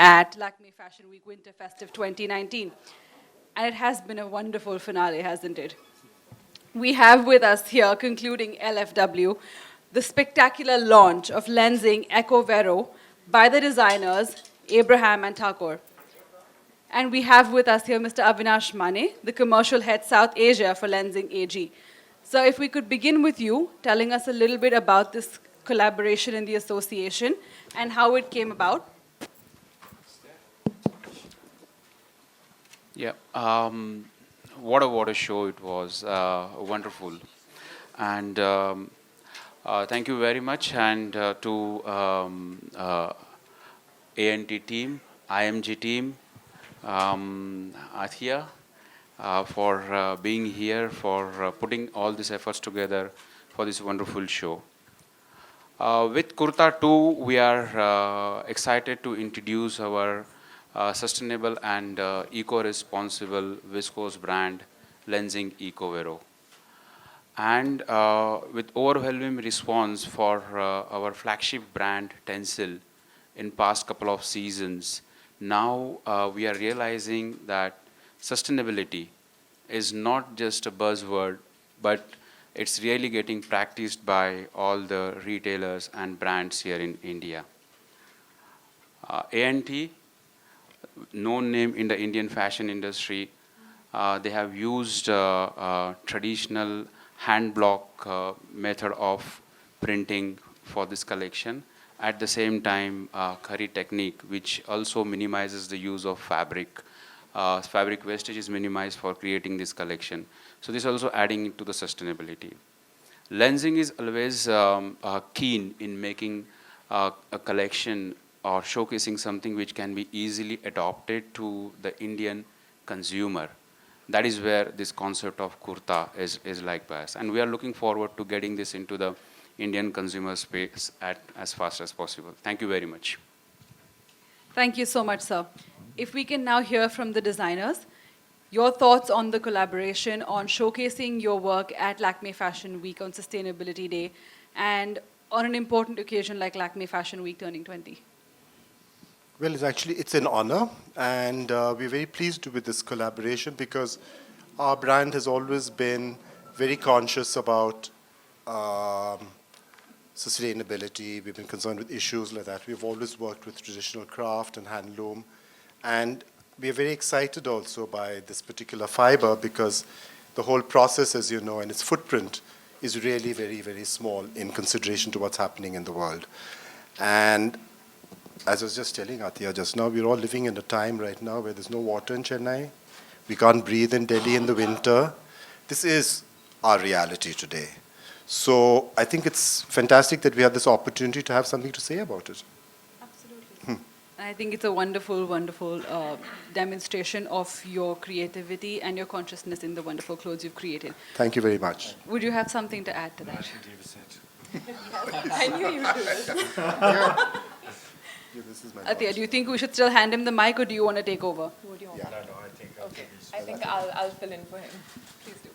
at Lakme Fashion Week Winter Festive 2019. And it has been a wonderful finale, hasn't it? We have with us here, concluding LFW, the spectacular launch of lensing Eco Vero by the designers Abraham and Thakur. And we have with us here Mr. Avinash Mane, the commercial head South Asia for Lensing AG. So if we could begin with you, telling us a little bit about this collaboration in the association and how it came about. Yeah, what a show it was, wonderful. And thank you very much, and to ANT team, IMG team, Athiya, for being here, for putting all these efforts together for this wonderful show. With Kurta 2, we are excited to introduce our sustainable and eco-responsible viscose brand, Lensing Eco Vero. And with overwhelming response for our flagship brand, Tencel, in past couple of seasons, now we are realizing that sustainability is not just a buzzword, but it's really getting practiced by all the retailers and brands here in India. ANT, known name in the Indian fashion industry, they have used traditional hand block method of printing for this collection. At the same time, curry technique, which also minimizes the use of fabric. Fabric wastage is minimized for creating this collection. So this is also adding to the sustainability. Lensing is always keen in making a collection or showcasing something which can be easily adopted to the Indian consumer. That is where this concept of kurta is like by us. And we are looking forward to getting this into the Indian consumer space as fast as possible. Thank you very much. Thank you so much, sir. If we can now hear from the designers, your thoughts on the collaboration, on showcasing your work at Lakme Fashion Week on Sustainability Day, and on an important occasion like Lakme Fashion Week turning 20. Well, it's an honor, and we're very pleased with this collaboration because our brand has always been very conscious about sustainability. We've been concerned with issues like that. We've always worked with traditional craft and handloom, and we are very excited also by this particular fiber because the whole process, as you know, and its footprint is really very, very small in consideration to what's happening in the world. And as I was just telling Athiya just now, we're all living in a time right now where there's no water in Chennai. We can't breathe in Delhi in the winter. This is our reality today. So I think it's fantastic that we have this opportunity to have something to say about it. Absolutely. I think it's a wonderful, wonderful demonstration of your creativity and your consciousness in the wonderful clothes you've created. Thank you very much. Would you have something to add to that? I knew you would do this. Athiya, do you think we should still hand him the mic or do you want to take over? What do you want? Yeah. I think I'll fill in for him. Please do.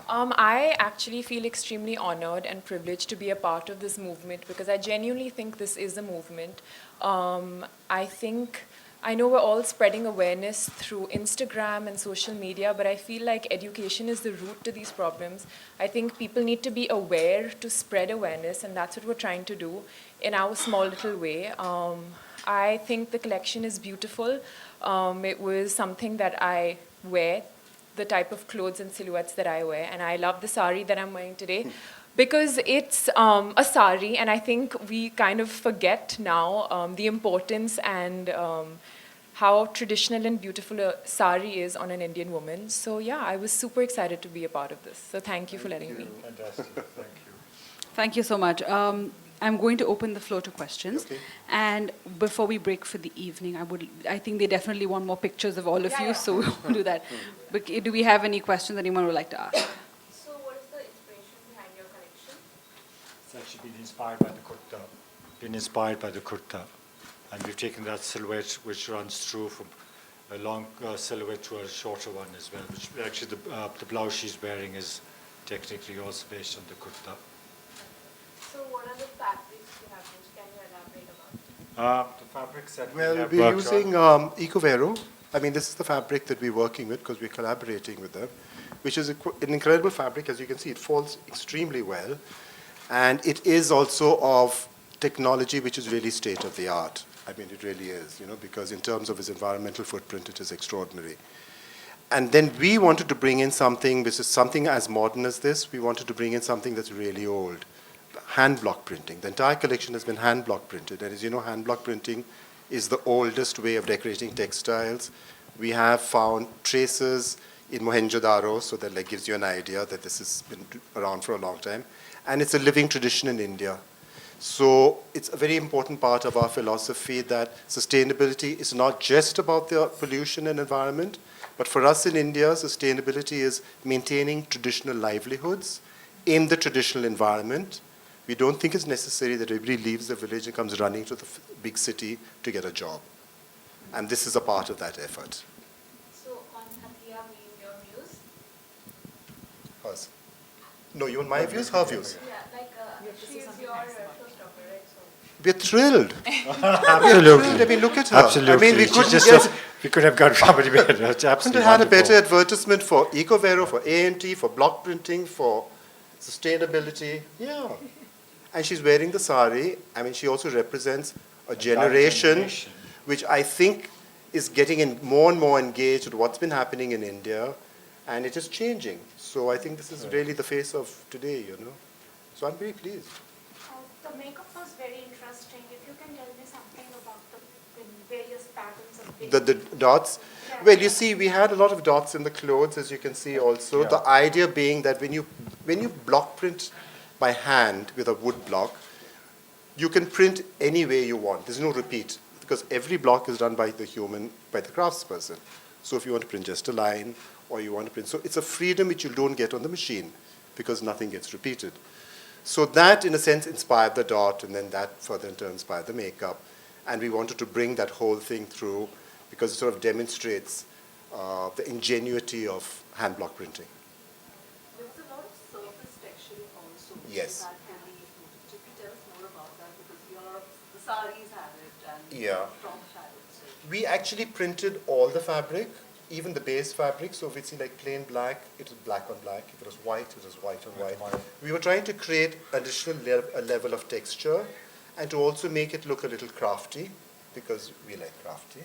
I actually feel extremely honored and privileged to be a part of this movement because I genuinely think this is a movement. I know we're all spreading awareness through Instagram and social media, but I feel like education is the root to these problems. I think people need to be aware to spread awareness, and that's what we're trying to do in our small little way. I think the collection is beautiful. It was something that I wear, the type of clothes and silhouettes that I wear, and I love the sari that I'm wearing today because it's a sari, and I think we kind of forget now the importance and how traditional and beautiful a sari is on an Indian woman. So yeah, I was super excited to be a part of this. So thank you for letting me. Fantastic. Thank you. Thank you so much. I'm going to open the floor to questions. Okay. And before we break for the evening, I think they definitely want more pictures of all of you, so we'll do that. But do we have any questions anyone would like to ask? So what is the inspiration behind your collection? It's actually been inspired by the kurta. And we've taken that silhouette which runs through from a long silhouette to a shorter one as well, which actually the blouse she's wearing is technically also based on the kurta. So what are the fabrics you have used? Can you elaborate about it? The fabrics that we Well, have we're worked using on. Ecovero. I mean, this is the fabric that we're working with because we're collaborating with them, which is an incredible fabric. As you can see, it folds extremely well. And it is also of technology which is really state of the art. I mean, it really is, because in terms of its environmental footprint, it is extraordinary. And then we wanted to bring in something which is something as modern as this. We wanted to bring in something that's really old. Hand block printing. The entire collection has been hand block printed. And as you know, hand block printing is the oldest way of decorating textiles. We have found traces in Mohenjo-daro, so that gives you an idea that this has been around for a long time. And it's a living tradition in India. So it's a very important part of our philosophy that sustainability is not just about the pollution and environment, but for us in India, sustainability is maintaining traditional livelihoods in the traditional environment. We don't think it's necessary that everybody leaves the village and comes running to the big city to get a job. And this is a part of that effort. So on Athiya being your muse? Hers. No, you want my views? Her views. Yeah, like she is your showstopper, right? So We're thrilled. Absolutely. I mean, look at her. Absolutely. I mean, We could have got somebody better. It's couldn't absolutely have had a wonderful. better advertisement for Ecovero, for A&T, for block printing, for sustainability. Yeah. And she's wearing the sari. I mean, she also represents a generation which I think is getting more and more engaged with what's been happening in India, and it is changing. So I think this is really the face of today, So I'm very pleased. the makeup was very interesting. If you can tell me something about the various patterns of The dots. Well, you see, we had a lot of dots in the clothes, as you can see also. Yeah. The idea being that when you block print by hand with a wood block, you can print any way you want. There's no repeat, because every block is done by the craftsperson. So if you want to print just a line, or you want to print, so it's a freedom which you don't get on the machine, because nothing gets repeated. So that, in a sense, inspired the dot, and then that further in turn inspired the makeup. And we wanted to bring that whole thing through, because it sort of demonstrates the ingenuity of hand block printing. There was a lot of surface texture also. Yes. That can be noticed. If you tell us more about that, because the saris have it and Yeah. strong shadows. We actually printed all the fabric, even the base fabric. So if it's like plain black, it was black on black. If it was white, it was white on white. We were trying to create additional a level of texture and to also make it look a little crafty, because we like crafty.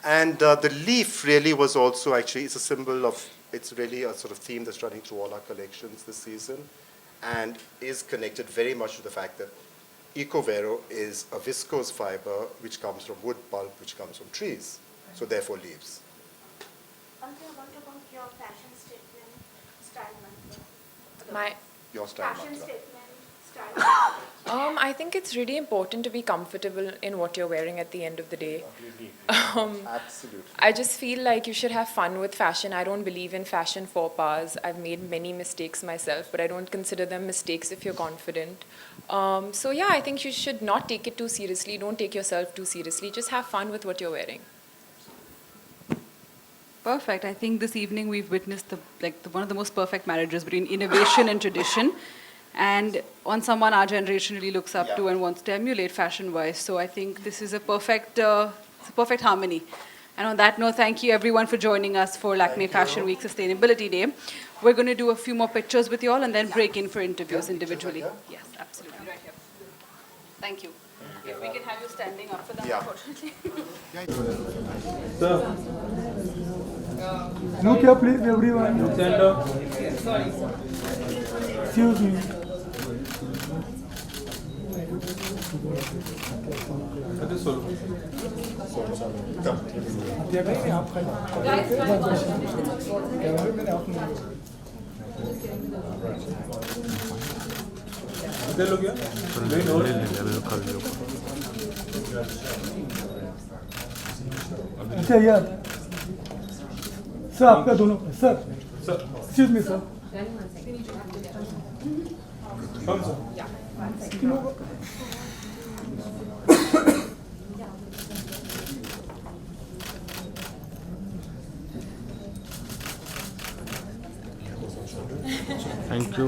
And the leaf really was also actually, it's a symbol of, it's really a sort of theme that's running through all our collections this season, and is connected very much to the fact that Ecovero is a viscose fiber which comes from wood pulp, which comes from trees, so therefore leaves. Something about your fashion statement, style mantra. My Your style Fashion mantra. statement, style. I think it's really important to be comfortable in what you're wearing at the end of the day. Absolutely. I just feel like you should have fun with fashion. I don't believe in fashion faux pas. I've made many mistakes myself, but I don't consider them mistakes if you're confident. So yeah, I think you should not take it too seriously. Don't take yourself too seriously. Just have fun with what you're wearing. Perfect. I think this evening we've witnessed one of the most perfect marriages between innovation and tradition, and on someone our generation really looks up to and wants to emulate fashion-wise. So I think this is a perfect harmony. And on that note, thank you everyone for joining us for Lakme Fashion Week Sustainability Day. We're going to do a few more pictures with you all and then break in for interviews individually. Yes, absolutely. Right here. Thank you. If we can have you standing up for that, Yeah. unfortunately. No care, please, everyone. Stand up. Excuse me. अच्छा यार sir आपका दोनों sir excuse me sir Thank you.